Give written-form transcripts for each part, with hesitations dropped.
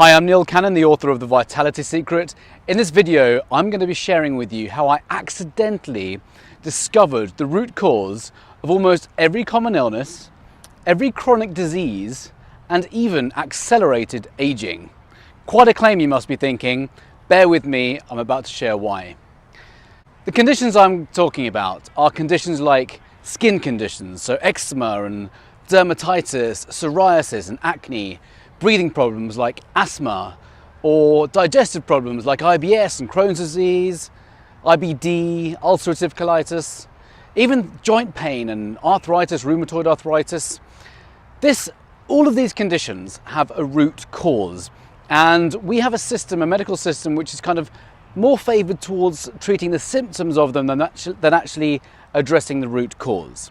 Hi, I'm Neil Cannon, the author of The Vitality Secret. In this video, I'm going to be sharing with you how I accidentally discovered the root cause of almost every common illness, every chronic disease, and even accelerated aging. Quite a claim, you must be thinking. Bear with me, I'm about to share why. The conditions I'm talking about are conditions like skin conditions, so eczema and dermatitis, psoriasis and acne, breathing problems like asthma, or digestive problems like IBS and Crohn's disease, IBD, ulcerative colitis, even joint pain and arthritis, rheumatoid arthritis. All of these conditions have a root cause, and we have a medical system, which is kind of more favoured towards treating the symptoms of them than actually addressing the root cause.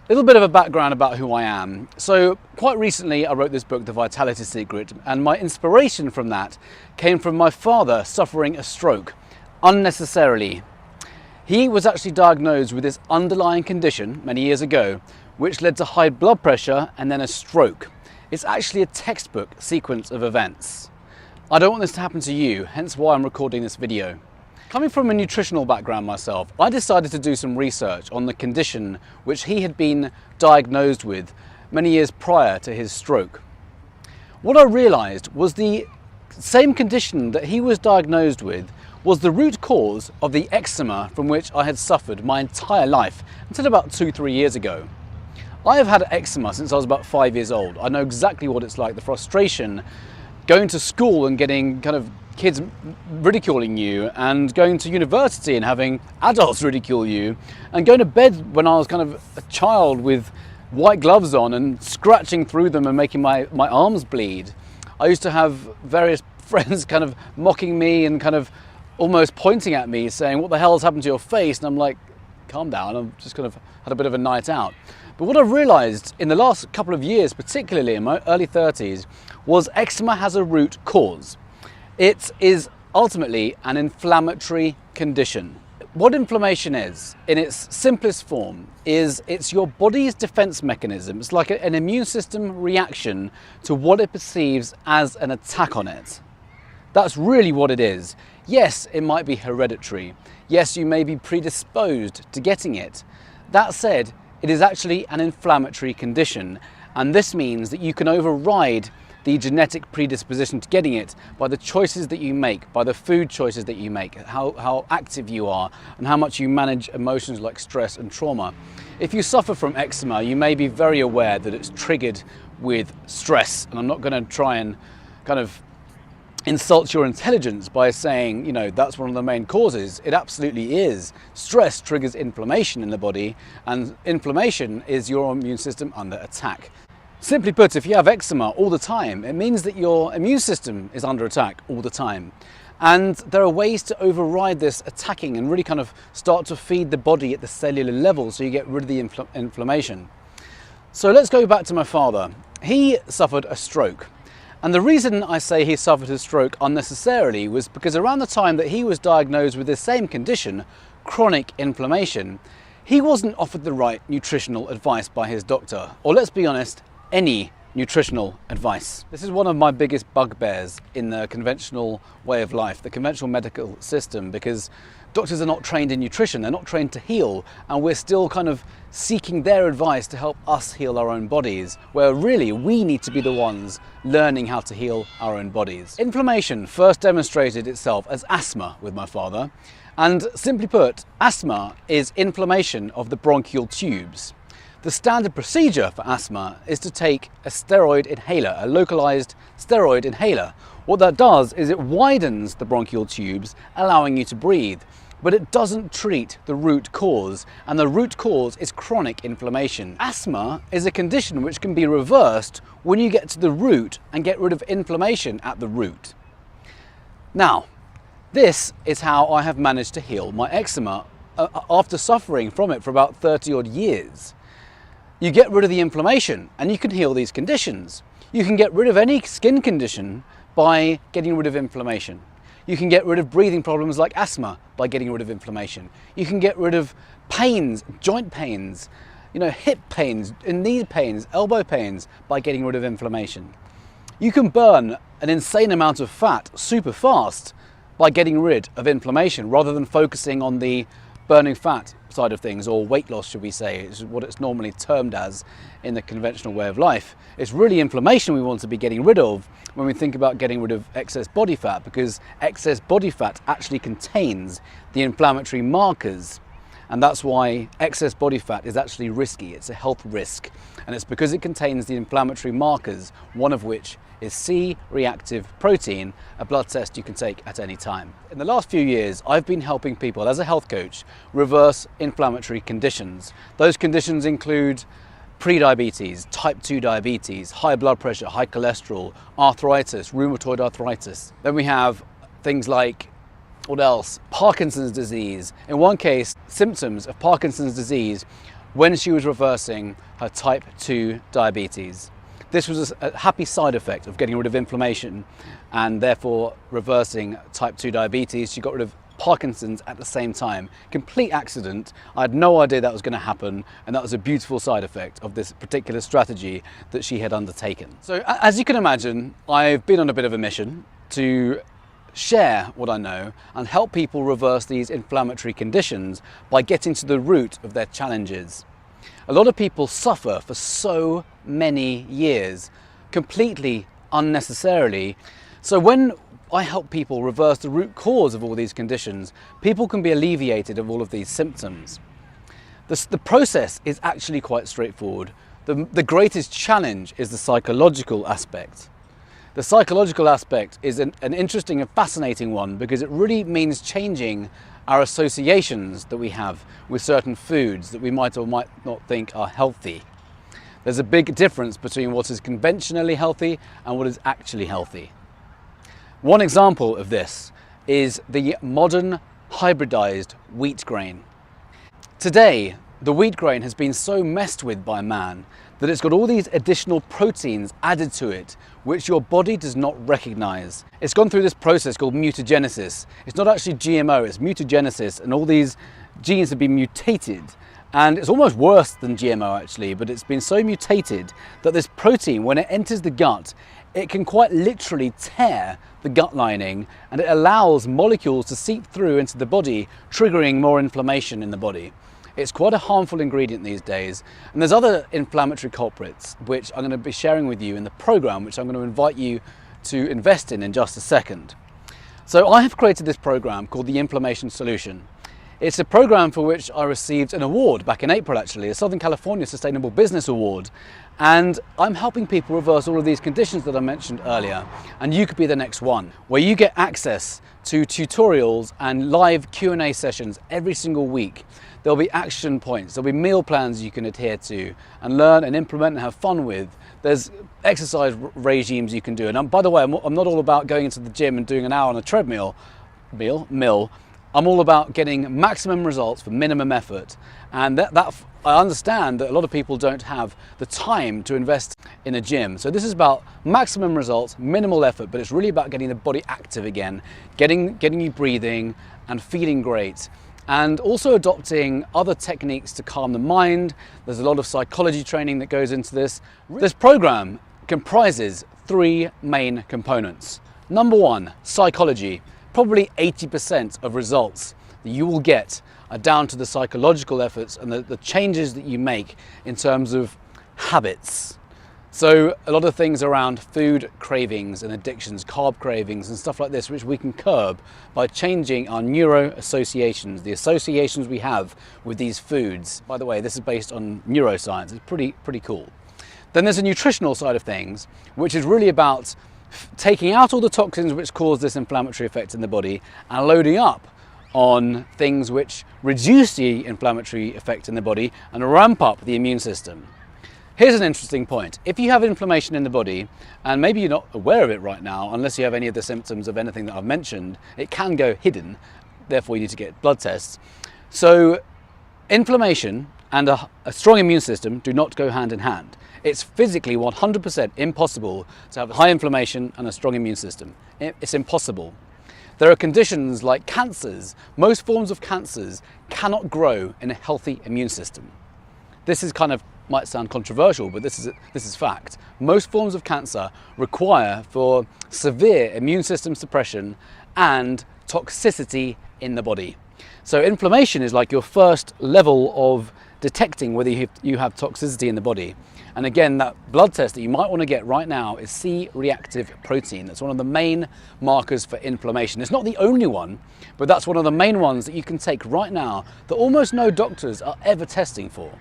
A little bit of a background about who I am. So quite recently I wrote this book, The Vitality Secret, and my inspiration from that came from my father suffering a stroke unnecessarily. He was actually diagnosed with this underlying condition many years ago, which led to high blood pressure and then a stroke. It's actually a textbook sequence of events. I don't want this to happen to you, hence why I'm recording this video. Coming from a nutritional background myself, I decided to do some research on the condition which he had been diagnosed with many years prior to his stroke. What I realised was the same condition that he was diagnosed with was the root cause of the eczema from which I had suffered my entire life until about 2-3 years ago. I have had eczema since I was about 5 years old. I know exactly what it's like, the frustration going to school and getting kind of kids ridiculing you, and going to university and having adults ridicule you, and going to bed when I was kind of a child with white gloves on and scratching through them and making my arms bleed. I used to have various friends kind of mocking me and kind of almost pointing at me saying, "What the hell has happened to your face?" And I'm like, calm down, I've just kind of had a bit of a night out. But what I've realised in the last couple of years, particularly in my early 30s, was eczema has a root cause. It is ultimately an inflammatory condition. What inflammation is, in its simplest form, is it's your body's defense mechanism. It's like an immune system reaction to what it perceives as an attack on it. That's really what it is. Yes, it might be hereditary. Yes, you may be predisposed to getting it. That said, it is actually an inflammatory condition, and this means that you can override the genetic predisposition to getting it by the choices that you make, by the food choices that you make, how active you are, and how much you manage emotions like stress and trauma. If you suffer from eczema, you may be very aware that it's triggered with stress, and I'm not going to try and kind of insult your intelligence by saying, you know, that's one of the main causes. It absolutely is. Stress triggers inflammation in the body, and inflammation is your immune system under attack. Simply put, if you have eczema all the time, it means that your immune system is under attack all the time. And there are ways to override this attacking and really kind of start to feed the body at the cellular level so you get rid of the inflammation. So let's go back to my father. He suffered a stroke. And the reason I say he suffered a stroke unnecessarily was because around the time that he was diagnosed with the same condition, chronic inflammation, he wasn't offered the right nutritional advice by his doctor, or let's be honest, any nutritional advice. This is one of my biggest bugbears in the conventional way of life, the conventional medical system, because doctors are not trained in nutrition, they're not trained to heal, and we're still kind of seeking their advice to help us heal our own bodies, where really we need to be the ones learning how to heal our own bodies. Inflammation first demonstrated itself as asthma with my father, and simply put, asthma is inflammation of the bronchial tubes. The standard procedure for asthma is to take a steroid inhaler, a localized steroid inhaler. What that does is it widens the bronchial tubes, allowing you to breathe, but it doesn't treat the root cause, and the root cause is chronic inflammation. Asthma is a condition which can be reversed when you get to the root and get rid of inflammation at the root. Now, this is how I have managed to heal my eczema after suffering from it for about 30 odd years. You get rid of the inflammation and you can heal these conditions. You can get rid of any skin condition by getting rid of inflammation. You can get rid of breathing problems like asthma by getting rid of inflammation. You can get rid of pains, joint pains, hip pains, knee pains, elbow pains by getting rid of inflammation. You can burn an insane amount of fat super fast by getting rid of inflammation rather than focusing on the burning fat side of things, or weight loss, should we say, is what it's normally termed as in the conventional way of life. It's really inflammation we want to be getting rid of when we think about getting rid of excess body fat, because excess body fat actually contains the inflammatory markers. And that's why excess body fat is actually risky. It's a health risk. And it's because it contains the inflammatory markers, one of which is C-reactive protein, a blood test you can take at any time. In the last few years, I've been helping people as a health coach reverse inflammatory conditions. Those conditions include pre-diabetes, type 2 diabetes, high blood pressure, high cholesterol, arthritis, rheumatoid arthritis. Then we have things like, what else? Parkinson's disease. In one case, symptoms of Parkinson's disease when she was reversing her type 2 diabetes. This was a happy side effect of getting rid of inflammation and therefore reversing type 2 diabetes. She got rid of Parkinson's at the same time. Complete accident. I had no idea that was going to happen, and that was a beautiful side effect of this particular strategy that she had undertaken. So as you can imagine, I've been on a bit of a mission to share what I know and help people reverse these inflammatory conditions by getting to the root of their challenges. A lot of people suffer for so many years, completely unnecessarily. So when I help people reverse the root cause of all these conditions, people can be alleviated of all of these symptoms. The process is actually quite straightforward. The greatest challenge is the psychological aspect. The psychological aspect is an interesting and fascinating one, because it really means changing our associations that we have with certain foods that we might or might not think are healthy. There's a big difference between what is conventionally healthy and what is actually healthy. One example of this is the modern hybridized wheat grain. Today, the wheat grain has been so messed with by man that it's got all these additional proteins added to it, which your body does not recognize. It's gone through this process called mutagenesis. It's not actually GMO, it's mutagenesis, and all these genes have been mutated. And it's almost worse than GMO actually, but it's been so mutated that this protein, when it enters the gut, it can quite literally tear the gut lining, and it allows molecules to seep through into the body, triggering more inflammation in the body. It's quite a harmful ingredient these days, and there's other inflammatory culprits which I'm going to be sharing with you in the program, which I'm going to invite you to invest in just a second. So I have created this program called the Inflammation Solution. It's a program for which I received an award back in April actually, a Southern California Sustainable Business Award, and I'm helping people reverse all of these conditions that I mentioned earlier, and you could be the next one, where you get access to tutorials and live Q&A sessions every single week. There'll be action points, there'll be meal plans you can adhere to and learn and implement and have fun with. There's exercise regimes you can do. And by the way, I'm not all about going into the gym and doing an hour on a treadmill. I'm all about getting maximum results for minimum effort. And that I understand that a lot of people don't have the time to invest in a gym. So this is about maximum results, minimal effort, but it's really about getting the body active again, getting you breathing and feeling great. And also adopting other techniques to calm the mind. There's a lot of psychology training that goes into this. This program comprises 3 main components. Number 1, psychology. Probably 80% of results that you will get are down to the psychological efforts and the changes that you make in terms of habits. So a lot of things around food cravings and addictions, carb cravings and stuff like this, which we can curb by changing our neuro associations, the associations we have with these foods. By the way, this is based on neuroscience. It's pretty cool. Then there's a nutritional side of things, which is really about taking out all the toxins which cause this inflammatory effect in the body and loading up on things which reduce the inflammatory effect in the body and ramp up the immune system. Here's an interesting point. If you have inflammation in the body, and maybe you're not aware of it right now, unless you have any of the symptoms of anything that I've mentioned, it can go hidden, therefore you need to get blood tests. So inflammation and a strong immune system do not go hand in hand. It's physically 100% impossible to have high inflammation and a strong immune system. It's impossible. There are conditions like cancers. Most forms of cancers cannot grow in a healthy immune system. This is kind of might sound controversial, but this is fact. Most forms of cancer require for severe immune system suppression and toxicity in the body. So inflammation is like your first level of detecting whether you have toxicity in the body. And again, that blood test that you might want to get right now is C-reactive protein. That's one of the main markers for inflammation. It's not the only one, but that's one of the main ones that you can take right now that almost no doctors are ever testing for.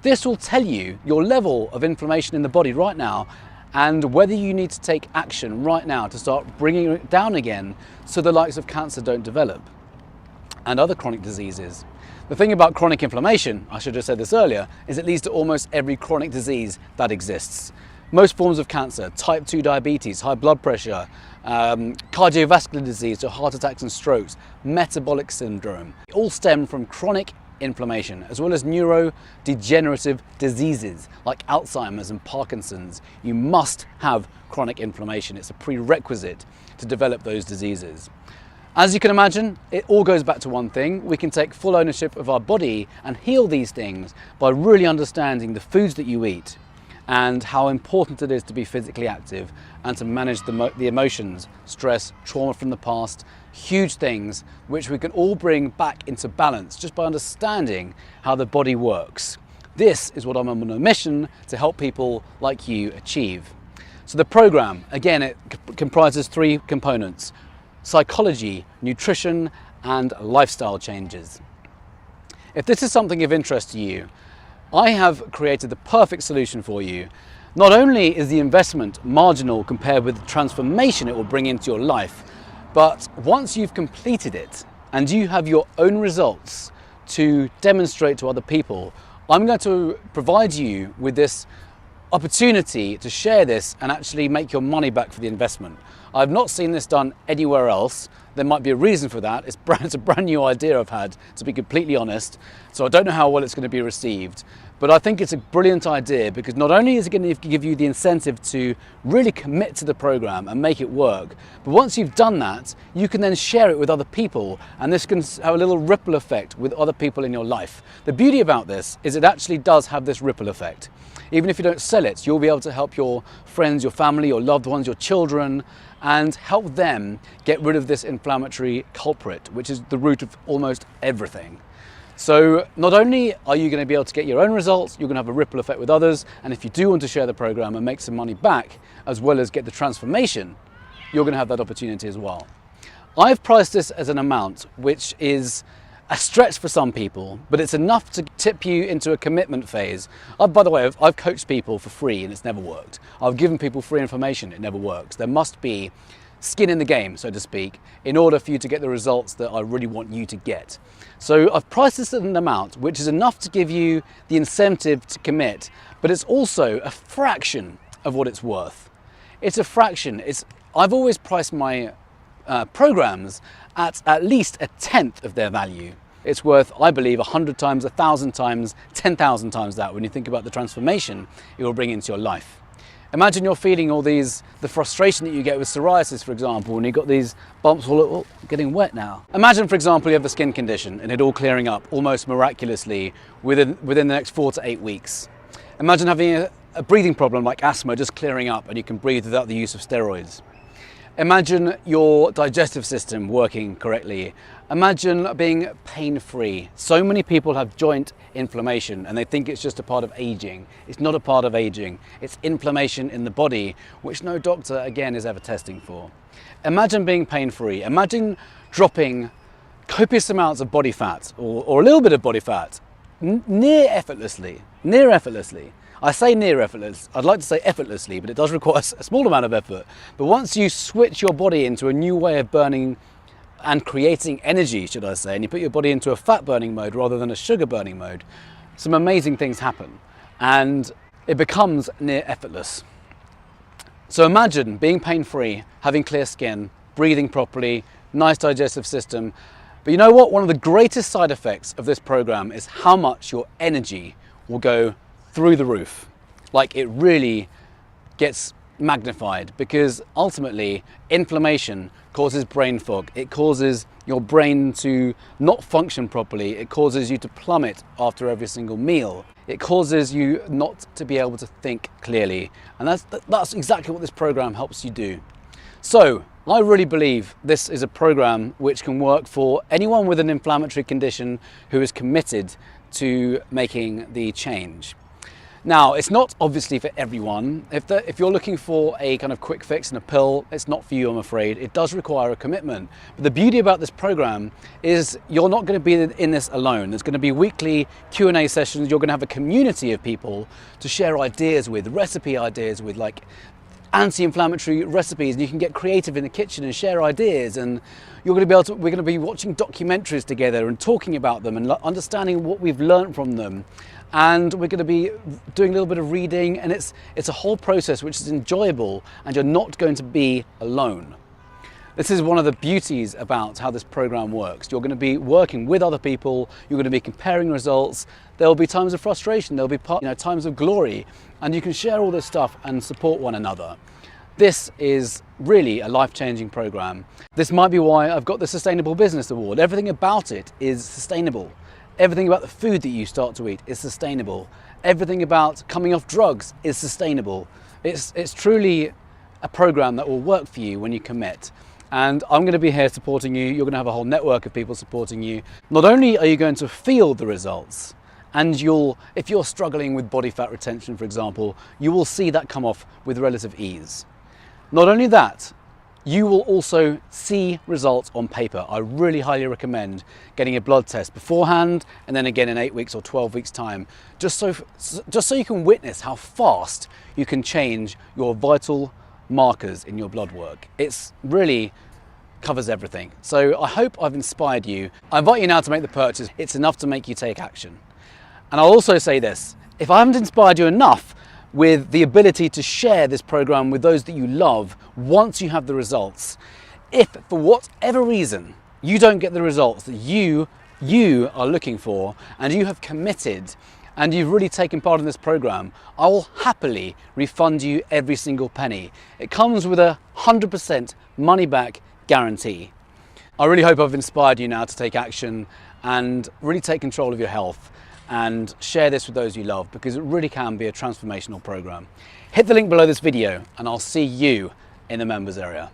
This will tell you your level of inflammation in the body right now and whether you need to take action right now to start bringing it down again so the likes of cancer don't develop and other chronic diseases. The thing about chronic inflammation, I should have said this earlier, is it leads to almost every chronic disease that exists. Most forms of cancer, type 2 diabetes, high blood pressure, cardiovascular disease, so heart attacks and strokes, metabolic syndrome, all stem from chronic inflammation, as well as neurodegenerative diseases like Alzheimer's and Parkinson's. You must have chronic inflammation. It's a prerequisite to develop those diseases. As you can imagine, it all goes back to one thing. We can take full ownership of our body and heal these things by really understanding the foods that you eat and how important it is to be physically active and to manage the emotions, stress, trauma from the past, huge things which we can all bring back into balance just by understanding how the body works. This is what I'm on a mission to help people like you achieve. So the program, again, it comprises 3 components: psychology, nutrition, and lifestyle changes. If this is something of interest to you, I have created the perfect solution for you. Not only is the investment marginal compared with the transformation it will bring into your life, but once you've completed it and you have your own results to demonstrate to other people, I'm going to provide you with this opportunity to share this and actually make your money back for the investment. I've not seen this done anywhere else. There might be a reason for that. It's a brand new idea I've had, to be completely honest. So I don't know how well it's going to be received, but I think it's a brilliant idea because not only is it going to give you the incentive to really commit to the program and make it work, but once you've done that, you can then share it with other people, and this can have a little ripple effect with other people in your life. The beauty about this is it actually does have this ripple effect. Even if you don't sell it, you'll be able to help your friends, your family, your loved ones, your children, and help them get rid of this inflammatory culprit, which is the root of almost everything. So not only are you going to be able to get your own results, you're going to have a ripple effect with others, and if you do want to share the program and make some money back, as well as get the transformation, you're going to have that opportunity as well. I've priced this as an amount which is a stretch for some people, but it's enough to tip you into a commitment phase. By the way, I've coached people for free and it's never worked. I've given people free information, it never works. There must be skin in the game, so to speak, in order for you to get the results that I really want you to get. So I've priced this at an amount which is enough to give you the incentive to commit, but it's also a fraction of what it's worth. It's a fraction. I've always priced my programs at least a tenth of their value. It's worth, I believe, 100 times, 1,000 times, 10,000 times that when you think about the transformation it will bring into your life. Imagine you're feeling all the frustration that you get with psoriasis, for example, when you've got these bumps all getting wet now. Imagine, for example, you have a skin condition and it all clearing up almost miraculously within the next 4 to 8 weeks. Imagine having a breathing problem like asthma just clearing up and you can breathe without the use of steroids. Imagine your digestive system working correctly. Imagine being pain-free. So many people have joint inflammation and they think it's just a part of aging. It's not a part of aging. It's inflammation in the body, which no doctor, again, is ever testing for. Imagine being pain-free. Imagine dropping copious amounts of body fat or a little bit of body fat near effortlessly. I say near effortless, I'd like to say effortlessly, but it does require a small amount of effort. But once you switch your body into a new way of burning and creating energy, should I say, and you put your body into a fat burning mode rather than a sugar burning mode, some amazing things happen and it becomes near effortless. So imagine being pain-free, having clear skin, breathing properly, nice digestive system. But you know what? One of the greatest side effects of this program is how much your energy will go through the roof. Like, it really gets magnified, because ultimately inflammation causes brain fog. It causes your brain to not function properly. It causes you to plummet after every single meal. It causes you not to be able to think clearly. And that's exactly what this program helps you do. So I really believe this is a program which can work for anyone with an inflammatory condition who is committed to making the change. Now, it's not obviously for everyone. If you're looking for a kind of quick fix and a pill, it's not for you, I'm afraid. It does require a commitment. But the beauty about this program is you're not going to be in this alone. There's going to be weekly Q&A sessions. You're going to have a community of people to share ideas with, recipe ideas with, like anti-inflammatory recipes, and you can get creative in the kitchen and share ideas, and we're going to be watching documentaries together and talking about them and understanding what we've learned from them. And we're going to be doing a little bit of reading, and it's a whole process which is enjoyable, and you're not going to be alone. This is one of the beauties about how this program works. You're going to be working with other people, you're going to be comparing results, there will be times of frustration, there will be times of glory, and you can share all this stuff and support one another. This is really a life-changing program. This might be why I've got the Sustainable Business Award. Everything about it is sustainable. Everything about the food that you start to eat is sustainable. Everything about coming off drugs is sustainable. It's truly a program that will work for you when you commit. And I'm going to be here supporting you. You're going to have a whole network of people supporting you. Not only are you going to feel the results, and if you're struggling with body fat retention, for example, you will see that come off with relative ease. Not only that, you will also see results on paper. I really highly recommend getting a blood test beforehand and then again in 8 weeks or 12 weeks time, just so you can witness how fast you can change your vital markers in your blood work. It's really covers everything. So I hope I've inspired you. I invite you now to make the purchase. It's enough to make you take action. And I'll also say this, if I haven't inspired you enough with the ability to share this program with those that you love once you have the results, if for whatever reason you don't get the results that you are looking for, and you have committed and you've really taken part in this program, I will happily refund you every single penny. It comes with a 100% money back guarantee. I really hope I've inspired you now to take action and really take control of your health, and share this with those you love, because it really can be a transformational program. Hit the link below this video and I'll see you in the members area.